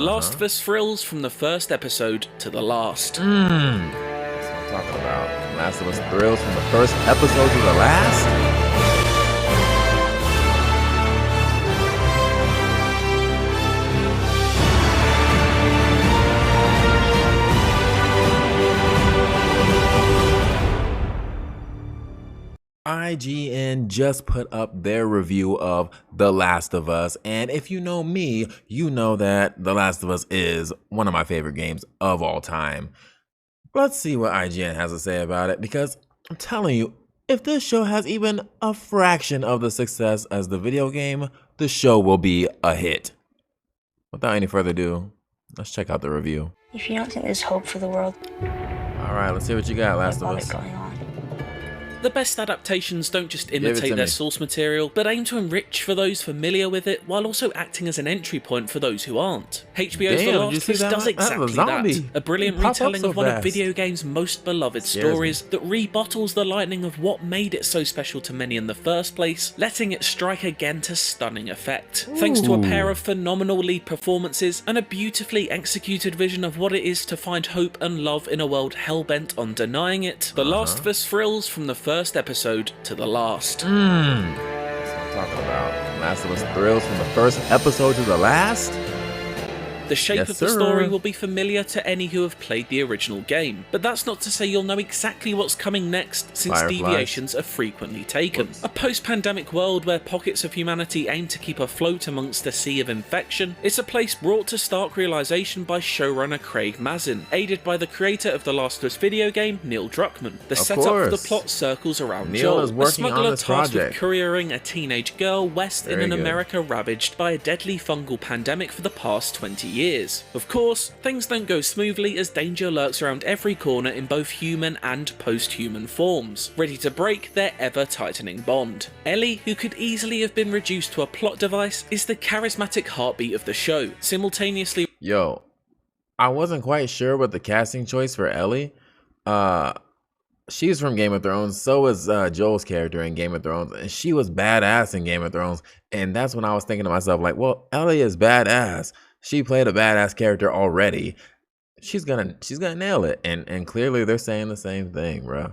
Last of Us thrills from the first episode to the last. That's what I'm talking about. Last of Us thrills from the first episode to the last. IGN just put up their review of The Last of Us, and if you know me, you know that The Last of Us is one of my favorite games of all time. Let's see what IGN has to say about it, because I'm telling you, if this show has even a fraction of the success as the video game, the show will be a hit. Without any further ado, let's check out the review. If you don't think there's hope for the world, Alright, let's see what you got, Last of what's Us. going on? The best adaptations don't just it imitate to their me. source material, but aim to enrich for those familiar with it, while also acting as an entry point for those who aren't. HBO's The Damn, did you Last see of Us that does one? That was exactly a zombie. that. A brilliant It popped up retelling so of one of fast. video games' most beloved Scares me. stories that rebottles the lightning of what made it so special to many in the first place, letting it strike again to stunning effect. Thanks to a pair of phenomenal lead performances and a beautifully executed vision of what it is to find hope and love in a world hell-bent on denying it, The Last of Us thrills from the first episode to the last. That's what I'm talking about. Last of Us thrills from the first episode to the last. The shape Yes, of the sir. story will be familiar to any who have played the original game, but that's not to say you'll know exactly what's coming next, since Fireflies. deviations are frequently taken. A post-pandemic world where pockets of humanity aim to keep afloat amongst a sea of infection, it's a place brought to stark realization by showrunner Craig Mazin, aided by the creator of the Last of Us video game, Neil Druckmann. The Of setup for the course. plot circles around Neil Joel, is a working on smuggler this tasked with project. couriering a teenage girl west in Very an good. America ravaged by a deadly fungal pandemic for the past 20 years. Of course, things don't go smoothly as danger lurks around every corner in both human and post-human forms, ready to break their ever-tightening bond. Ellie, who could easily have been reduced to a plot device, is the charismatic heartbeat of the show, simultaneously Yo, I wasn't quite sure with the casting choice for Ellie. She's from Game of Thrones. So is Joel's character in Game of Thrones, and she was badass in Game of Thrones. And that's when I was thinking to myself, like, well, Ellie is badass. She played a badass character already. She's gonna nail it. And clearly they're saying the same thing, bro.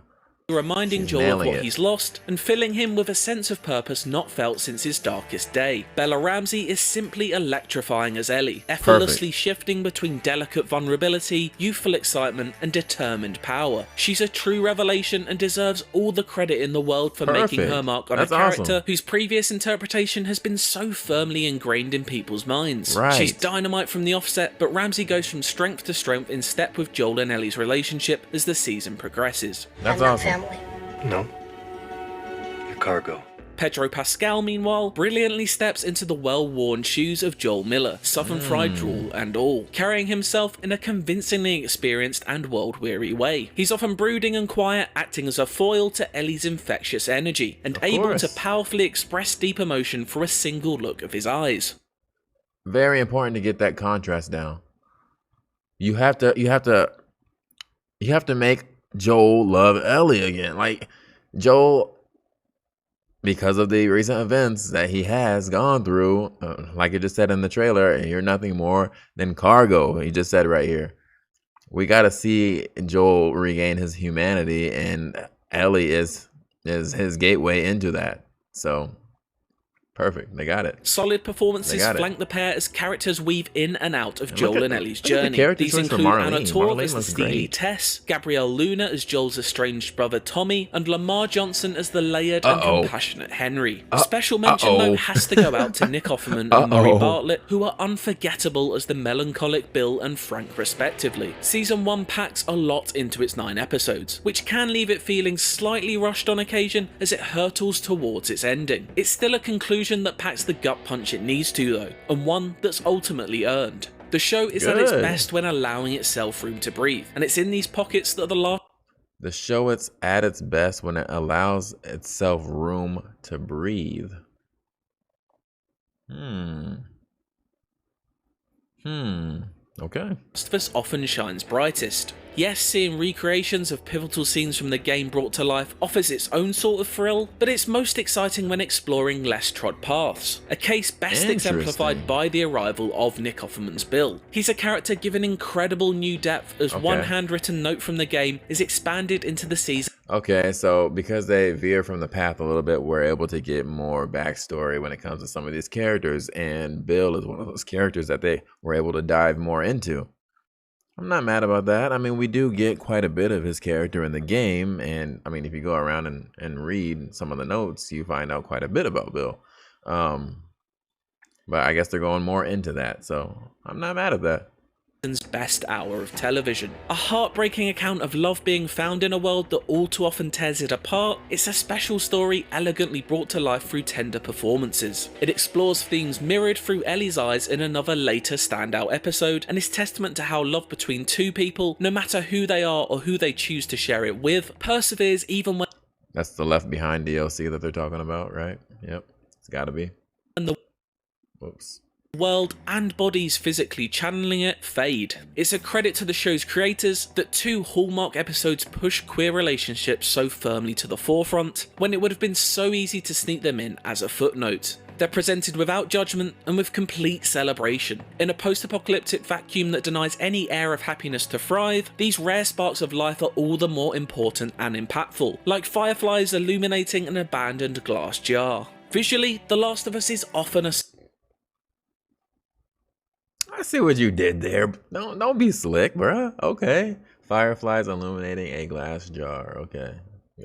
reminding She's Joel of nailing what it. he's lost and filling him with a sense of purpose not felt since his darkest day. Bella Ramsey is simply electrifying as Ellie, effortlessly shifting between delicate vulnerability, youthful excitement, and determined power. She's a true revelation and deserves all the credit in the world for making Perfect. her mark on That's a character awesome. whose previous interpretation has been so firmly ingrained in people's minds. Right. She's dynamite from the offset, but Ramsey goes from strength to strength in step with Joel and Ellie's relationship as the season progresses. That's I'm not awesome. family. No. Your cargo. Pedro Pascal, meanwhile, brilliantly steps into the well-worn shoes of Joel Miller, southern fried drool and all, carrying himself in a convincingly experienced and world-weary way. He's often brooding and quiet, acting as a foil to Ellie's infectious energy, and able course. to powerfully express deep emotion through a single look of his eyes. Very important to get that contrast down. You have to make Joel love Ellie again. Like, Joel, because of the recent events that he has gone through, like it just said in the trailer, you're nothing more than cargo. He just said right here. We got to see Joel regain his humanity, and Ellie is his gateway into that. So, perfect. They got it. Solid performances They got it. flank the pair as characters weave in and out of look Joel at and the- Ellie's look at the journey. character These choice for include Marlene. Anna Torv Marlene as the looks steely great. Tess, Gabrielle Luna as Joel's estranged brother Tommy, and Lamar Johnson as the layered Uh-oh. and compassionate Henry. Special mention though has to go out to Nick Offerman and Uh-oh. Murray Bartlett, who are unforgettable as the melancholic Bill and Frank respectively. Season 1 packs a lot into its 9 episodes, which can leave it feeling slightly rushed on occasion as it hurtles towards its ending. It's still a conclusion that packs the gut punch it needs to though, and one that's ultimately earned. The show is at its Good. best when allowing itself room to breathe, and it's in these pockets that the last The show it's at its best when it allows itself room to breathe. Okay. of Us often shines brightest. Yes, seeing recreations of pivotal scenes from the game brought to life offers its own sort of thrill, but it's most exciting when exploring less trod paths, a case best exemplified by the arrival of Nick Offerman's Bill. He's a character given incredible new depth as one handwritten note from the game is expanded into the season. Okay, so because they veer from the path a little bit, we're able to get more backstory when it comes to some of these characters, and Bill is one of those characters that they were able to dive more into. I'm not mad about that. I mean, we do get quite a bit of his character in the game, and I mean, if you go around and read some of the notes, you find out quite a bit about Bill. But I guess they're going more into that, so I'm not mad at that. Best hour of television. A heartbreaking account of love being found in a world that all too often tears it apart, it's a special story elegantly brought to life through tender performances. It explores themes mirrored through Ellie's eyes in another later standout episode, and is testament to how love between two people, no matter who they are or who they choose to share it with, perseveres even when... That's the Left Behind DLC that they're talking about, right? Yep, it's gotta be. And the... Whoops. World and bodies physically channeling it fade. It's a credit to the show's creators that 2 hallmark episodes push queer relationships so firmly to the forefront, when it would have been so easy to sneak them in as a footnote. They're presented without judgment and with complete celebration. In a post-apocalyptic vacuum that denies any air of happiness to thrive, these rare sparks of life are all the more important and impactful, like fireflies illuminating an abandoned glass jar. Visually, The Last of Us is often a... I see what you did there. Don't be slick, bruh. Okay. Fireflies illuminating a glass jar. Okay.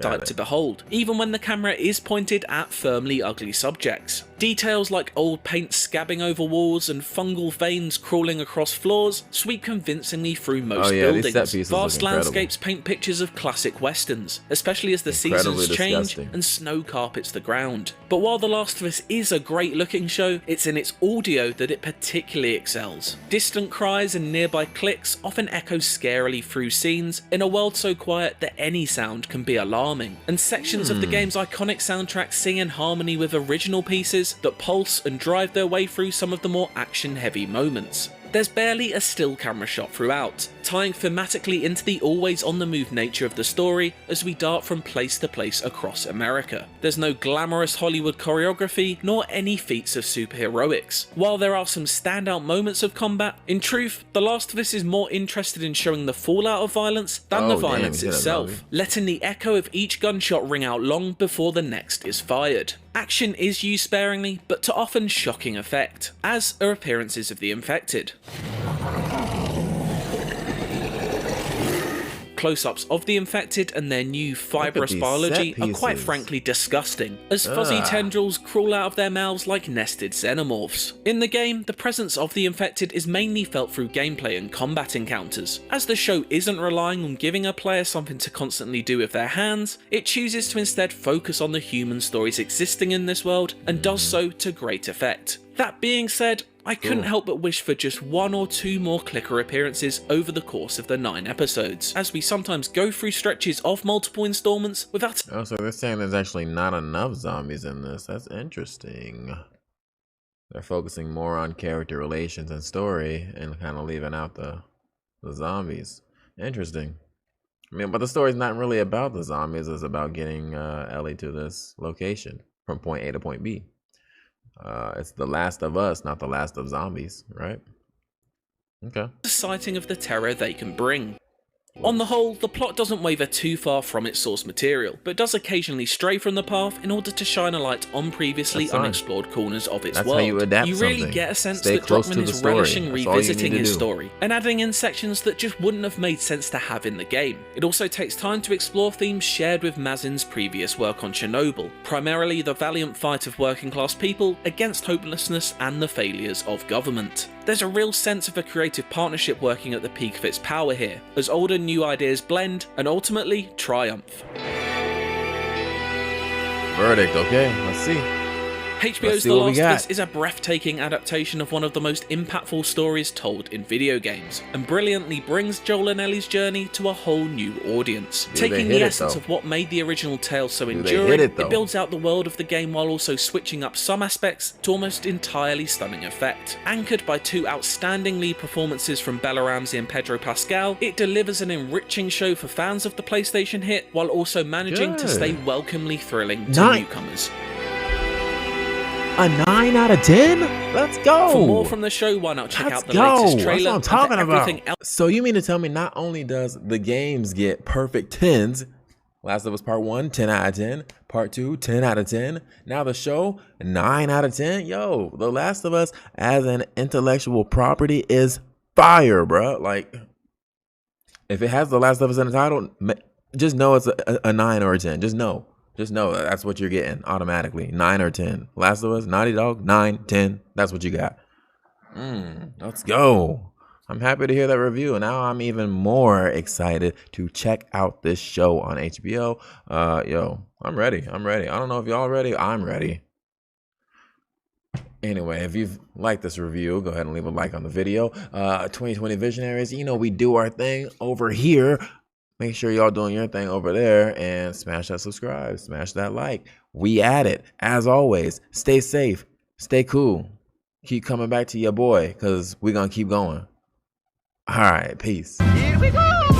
Sight to behold, even when the camera is pointed at firmly ugly subjects. Details like old paint scabbing over walls and fungal veins crawling across floors sweep convincingly through most buildings. Vast landscapes paint pictures of classic westerns, especially as the seasons change and snow carpets the ground. But while The Last of Us is a great looking show, it's in its audio that it particularly excels. Distant cries and nearby clicks often echo scarily through scenes in a world so quiet that any sound can be alarming, and sections of the game's iconic soundtrack sing in harmony with original pieces that pulse and drive their way through some of the more action-heavy moments. There's barely a still camera shot throughout, tying thematically into the always-on-the-move nature of the story as we dart from place to place across America. There's no glamorous Hollywood choreography, nor any feats of superheroics. While there are some standout moments of combat, in truth, The Last of Us is more interested in showing the fallout of violence than the violence itself, letting the echo of each gunshot ring out long before the next is fired. Action is used sparingly, but to often shocking effect, as are appearances of the infected. Close-ups of the infected and their new fibrous biology are quite frankly disgusting, as fuzzy tendrils crawl out of their mouths like nested xenomorphs. In the game, the presence of the infected is mainly felt through gameplay and combat encounters. As the show isn't relying on giving a player something to constantly do with their hands, it chooses to instead focus on the human stories existing in this world, and does so to great effect. That being said, I couldn't help but wish for just 1 or 2 more clicker appearances over the course of the 9 episodes, as we sometimes go through stretches of multiple installments without... Oh, so they're saying there's actually not enough zombies in this. That's interesting. They're focusing more on character relations and story and kind of leaving out the zombies. Interesting. I mean, but the story's not really about the zombies. It's about getting Ellie to this location from point A to point B. It's The Last of Us, not The Last of Zombies, right? Okay. The sighting of the terror they can bring. On the whole, the plot doesn't waver too far from its source material, but does occasionally stray from the path in order to shine a light on previously unexplored corners of its world. You really get a sense that Druckmann is relishing revisiting his story, and adding in sections that just wouldn't have made sense to have in the game. It also takes time to explore themes shared with Mazin's previous work on Chernobyl, primarily the valiant fight of working class people against hopelessness and the failures of government. There's a real sense of a creative partnership working at the peak of its power here, as old and new ideas blend and ultimately triumph. Verdict, okay, let's see. HBO's see The what we Last of got. Us is a breathtaking adaptation of one of the most impactful stories told in video games, and brilliantly brings Joel and Ellie's journey to a whole new audience. they Taking hit the it, essence though. of what made the original tale so they hit enduring, it, though. it builds out the world of the game while also switching up some aspects to almost entirely stunning effect. Anchored by two outstanding lead performances from Bella Ramsey and Pedro Pascal, it delivers an enriching show for fans of the PlayStation hit, while also managing to Good. stay welcomely thrilling to Nine- newcomers. A 9 out of 10? Let's go. For more from the show, why not check Let's out the go. latest That's trailer? what I'm and for talking about. everything else So you mean to tell me not only does the games get perfect 10s, Last of Us Part 1, 10 out of 10. Part 2, 10 out of 10. Now the show, 9 out of 10. Yo, The Last of Us as an intellectual property is fire, bro. Like, if it has The Last of Us in the title, just know it's a 9 or a 10. Just know that's what you're getting automatically. 9 or 10. Last of Us, Naughty Dog, 9, 10. That's what you got. Let's go. I'm happy to hear that review. Now I'm even more excited to check out this show on HBO. Yo, I'm ready. I don't know if y'all ready. I'm ready. Anyway, if you've liked this review, go ahead and leave a like on the video. 2020 Visionaries, you know we do our thing over here. Make sure y'all doing your thing over there and smash that subscribe, smash that like. We at it. As always, stay safe, stay cool. Keep coming back to your boy because we're going to keep going. All right, peace. Here we go!